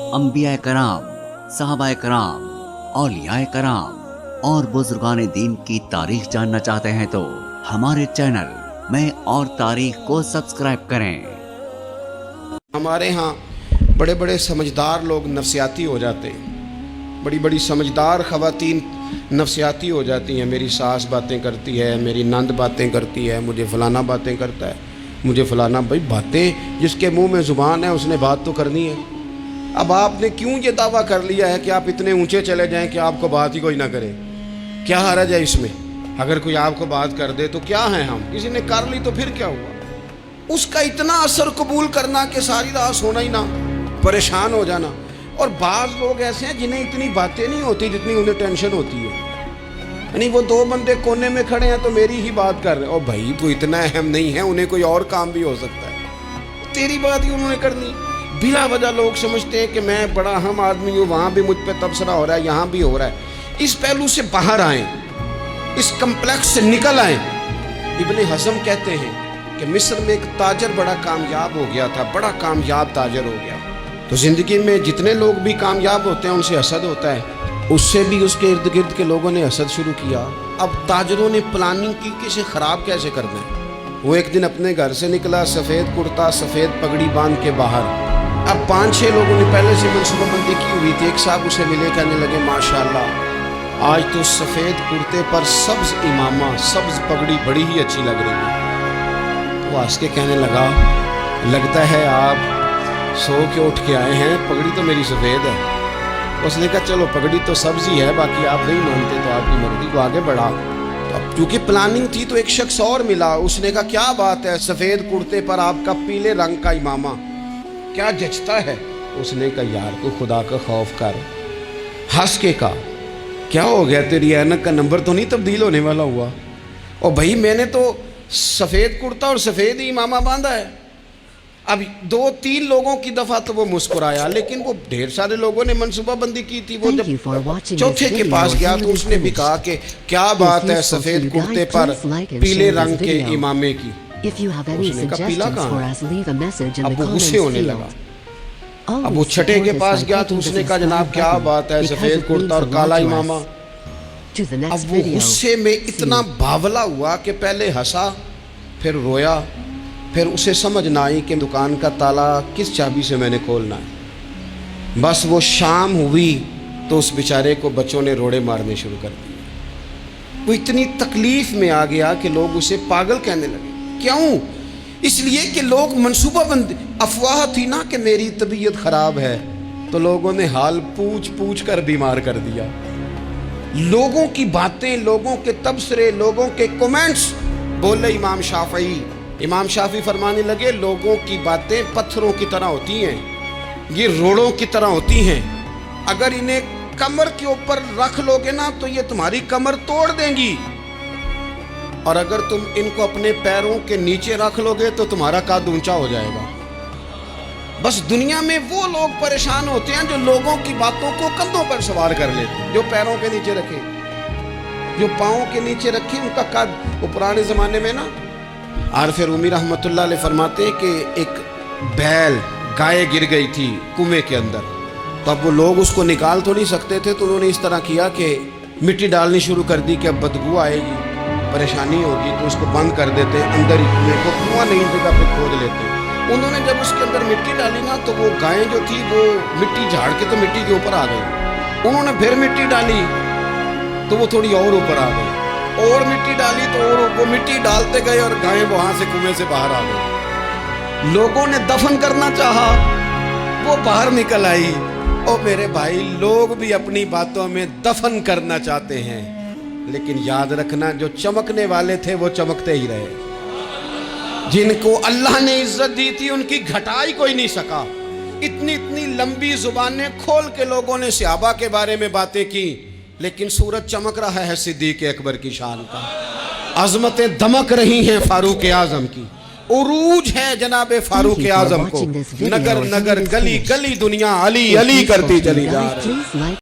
अंबिया कराम, साहबा कराम, औलिया कराम और बुजुर्गान दीन की तारीख जानना चाहते हैं तो हमारे चैनल में और तारीख को सब्सक्राइब करें। हमारे यहाँ बड़े बड़े समझदार लोग नफसियाती हो जाते हैं, बड़ी बड़ी समझदार ख़वातीन नफसियाती हो जाती हैं। मेरी सास बातें करती है, मेरी नंद बातें करती है, मुझे फ़लाना बातें करता है, मुझे फ़लाना। भाई बातें, जिसके मुंह में ज़ुबान है उसने बात तो करनी है। अब आपने क्यों ये दावा कर लिया है कि आप इतने ऊंचे चले जाएं कि आपको बात ही कोई ना करे? क्या हर्ज है इसमें? अगर कोई आपको बात कर दे तो क्या है हम? किसी ने कर ली तो फिर क्या हुआ? उसका इतना असर कबूल करना कि सारी रात सोना ही ना, परेशान हो जाना। और बाज़ लोग ऐसे हैं जिन्हें इतनी बातें नहीं होती जितनी उन्हें टेंशन होती है। यानी वो दो बंदे कोने में खड़े हैं तो मेरी ही बात कर रहे हैं। और भाई तो इतना अहम नहीं है, उन्हें कोई और काम भी हो सकता है, तेरी बात ही उन्होंने करनी। बिला वजह लोग समझते हैं कि मैं बड़ा अहम आदमी हूँ, वहाँ भी मुझ पर तबसरा हो रहा है, यहाँ भी हो रहा है। इस पहलू से बाहर आएँ, इस कम्प्लेक्स से निकल आएँ। इब्ने हज़म कहते हैं कि मिस्र में एक ताजर बड़ा कामयाब हो गया था, बड़ा कामयाब ताजर हो गया। तो ज़िंदगी में जितने लोग भी कामयाब होते हैं उनसे हसद होता है, उससे भी उसके इर्द गिर्द के लोगों ने हसद शुरू किया। अब ताजरों ने प्लानिंग की कि इसे ख़राब कैसे करना है। वो एक दिन अपने घर से निकला, सफ़ेद कुर्ता सफ़ेद पगड़ी बांध के बाहर। अब 5-6 लोगों ने पहले से मनसूबाबंदी की हुई थी। एक साहब उसे मिले, कहने लगे माशाल्लाह आज तो सफ़ेद कुर्ते पर सब्ज़ इमामा, सब्ज़ पगड़ी बड़ी ही अच्छी लग रही है। वो हंस के कहने लगा, लगता है आप सो के उठ के आए हैं, पगड़ी तो मेरी सफ़ेद है। उसने कहा चलो पगड़ी तो सब्ज़ी है, बाकी आप नहीं मानते तो आपकी मर्जी। को आगे बढ़ा। तो अब क्योंकि प्लानिंग थी तो एक शख्स और मिला, उसने कहा क्या बात है, सफ़ेद कुर्ते पर आपका पीले रंग का इमामा क्या जचता है? उसने कहा यार को खुदा का खौफ कर। हंस के कहा क्या हो गया, तेरी ऐनक का नंबर तो नहीं तब्दील होने वाला हुआ? और भाई मैंने तो सफ़ेद कुर्ता और सफ़ेद ही इमामा बांधा है। अब 2-3 लोगों की दफ़ा तो वो मुस्कुराया, लेकिन वो ढेर सारे लोगों ने मनसूबाबंदी की थी। वो जब चौथे के पास गया तो उसने भी कहा कि क्या बात है सफ़ेद कुर्ते पर पीले रंग के इमामे की? उसने कहा पीला कहाँ? अब वो गुस्से होने लगा। अब वो छठे के पास गया तो उसने कहा जनाब क्या बात है सफ़ेद कुर्ता और काला इमामा? अब वो गुस्से में इतना बावला हुआ कि पहले हंसा फिर रोया, फिर उसे समझ ना आई कि दुकान का ताला किस चाबी से मैंने खोलना है। बस वो शाम हुई तो उस बेचारे को बच्चों ने रोड़े मारने शुरू कर दिए। वो इतनी तकलीफ़ में आ गया कि लोग उसे पागल कहने लगे। क्यों? इसलिए कि लोग मनसूबाबंदी, अफवाह थी ना कि मेरी तबीयत ख़राब है, तो लोगों ने हाल पूछ पूछ कर बीमार कर दिया। लोगों की बातें, लोगों के तबसरे, लोगों के कमेंट्स। बोले इमाम शाफई, इमाम शाफी फरमाने लगे लोगों की बातें पत्थरों की तरह होती हैं, ये रोड़ों की तरह होती हैं। अगर इन्हें कमर के ऊपर रख लोगे ना तो ये तुम्हारी कमर तोड़ देंगी, और अगर तुम इनको अपने पैरों के नीचे रख लोगे तो तुम्हारा कद ऊंचा हो जाएगा। बस दुनिया में वो लोग परेशान होते हैं जो लोगों की बातों को कंधों पर सवार कर लेते हैं। जो पैरों के नीचे रखे, जो पाँव के नीचे रखे, उनका कद। वो पुराने ज़माने में ना आरफ रूमी रहमतुल्लाह अलैह फरमाते हैं कि एक बैल गाय गिर गई थी कुएं के अंदर। तो अब वो लोग उसको निकाल तो नहीं सकते थे, तो उन्होंने इस तरह किया कि मिट्टी डालनी शुरू कर दी कि अब बदबू आएगी, परेशानी होगी, तो उसको बंद कर देते, अंदर ही कुएं को, कुआं नई जगह पे खोद लेते। उन्होंने जब उसके अंदर मिट्टी डाली ना तो वो गाय जो थी वो मिट्टी झाड़ के तो मिट्टी के ऊपर आ गई। उन्होंने फिर मिट्टी डाली तो वो थोड़ी और ऊपर आ गई, और मिट्टी डाली तो और वो मिट्टी डालते गए और गाय वहाँ से कुएं से बाहर आ गई। लोगों ने दफन करना चाहा, वो बाहर निकल आई। और मेरे भाई, लोग भी अपनी बातों में दफन करना चाहते हैं, लेकिन याद रखना जो चमकने वाले थे वो चमकते ही रहे। जिनको अल्लाह ने इज्जत दी थी उनकी घटाई कोई नहीं सका। इतनी इतनी लंबी जुबानें खोल के लोगों ने सहाबा के बारे में बातें की, लेकिन सूरज चमक रहा है सिद्दीक़ अकबर की शान का, अजमतें दमक रही हैं फारूक आजम की, उरूज है जनाबे फारूक आजम को। नगर नगर गली गली दुनिया अली अली करती चली जा रही है।